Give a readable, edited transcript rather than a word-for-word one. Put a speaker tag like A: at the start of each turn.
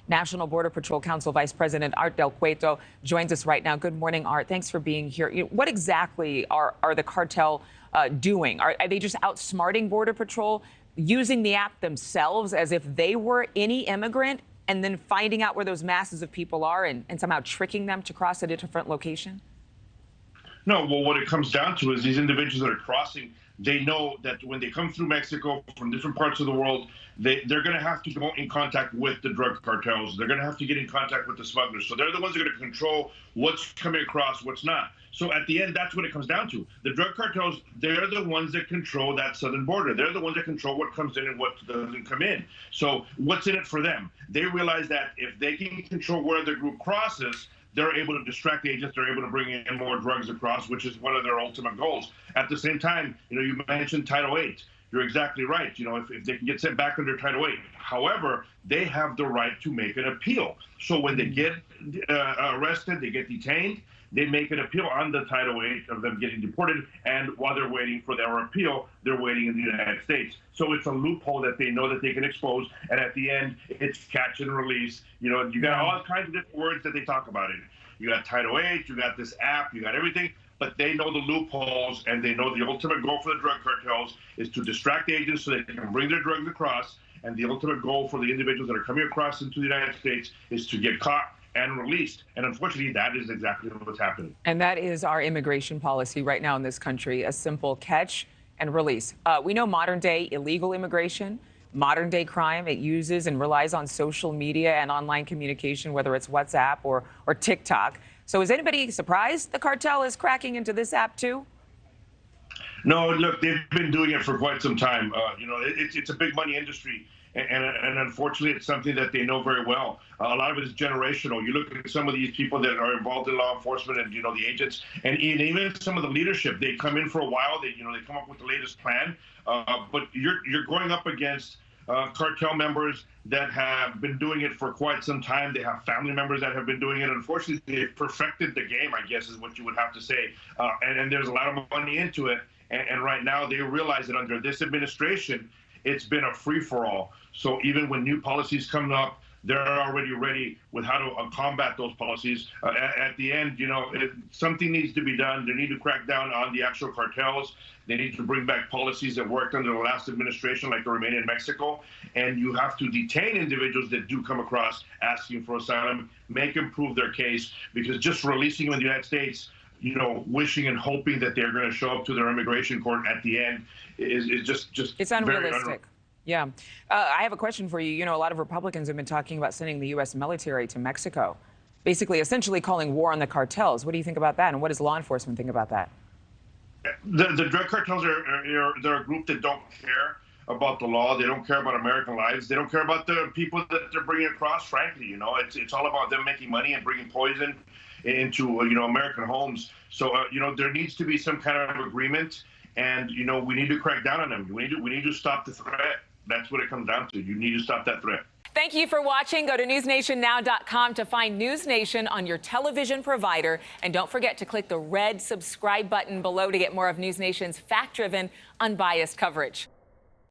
A: National Border Patrol Council Vice President Art Del Cueto joins us right now. Good morning, Art. Thanks for being here. What exactly are the cartel doing? Are they just outsmarting Border Patrol, using the app themselves as if they were any immigrant, and then finding out where those masses of people are and somehow tricking them to cross at a different location?
B: No, well, what it comes down to is these individuals that are crossing, they know that when they come through Mexico from different parts of the world, they're going to have to go in contact with the drug cartels. They're going to have to get in contact with the smugglers. So they're the ones that are going to control what's coming across, what's not. So at the end, that's what it comes down to. The drug cartels, they're the ones that control that southern border. They're the ones that control what comes in and what doesn't come in. So what's in it for them? They realize that if they can control where the group crosses, they're able to distract the agents, they're able to bring in more drugs across, which is one of their ultimate goals. At the same time, you mentioned Title VIII. You're exactly right. If they can get sent back under Title VIII. However, they have the right to make an appeal. So when they get arrested, they get detained, they make an appeal on the Title VIII of them getting deported, and while they're waiting for their appeal, they're waiting in the United States. So it's a loophole that they know that they can expose, and at the end, it's catch and release. You got all kinds of different words that they talk about it. You got Title VIII, you got this app, you got everything, but they know the loopholes, and they know the ultimate goal for the drug cartels is to distract agents so they can bring their drugs across, and the ultimate goal for the individuals that are coming across into the United States is to get caught and released. And unfortunately, that is exactly what's happening.
A: And that is our immigration policy right now in this country, a simple catch and release. We know modern day illegal immigration, modern day crime, it uses and relies on social media and online communication, whether it's WhatsApp or TikTok. So is anybody surprised the cartel is cracking into this app too?
B: No, look, they've been doing it for quite some time. It's a big money industry. And unfortunately, it's something that they know very well. A lot of it is generational. You look at some of these people that are involved in law enforcement and, the agents, and even some of the leadership, they come in for a while, they come up with the latest plan. But you're going up against cartel members that have been doing it for quite some time. They have family members that have been doing it. Unfortunately, they've perfected the game, I guess, is what you would have to say. And there's a lot of money into it. And right now, they realize that under this administration, it's been a free-for-all. So even when new policies come up, they're already ready with how to combat those policies. At the end, something needs to be done. They need to crack down on the actual cartels. They need to bring back policies that worked under the last administration, like the Remain in Mexico. And you have to detain individuals that do come across asking for asylum, make them prove their case, because just releasing them in the United States, wishing and hoping that they're going to show up to their immigration court at the end is just
A: it's unrealistic. Yeah. I have a question for you. A lot of Republicans have been talking about sending the U.S. military to Mexico, basically, essentially calling war on the cartels. What do you think about that? And what does law enforcement think about that?
B: The drug cartels they're a group that don't care about the law. They don't care about American lives. They don't care about the people that they're bringing across, frankly. It's all about them making money and bringing poison into, American homes. So, there needs to be some kind of agreement, and, we need to crack down on them. We need to stop the threat. That's what it comes down to. You need to stop that threat.
C: Thank you for watching. Go to newsnationnow.com to find NewsNation on your television provider. And don't forget to click the red subscribe button below to get more of NewsNation's fact-driven, unbiased coverage.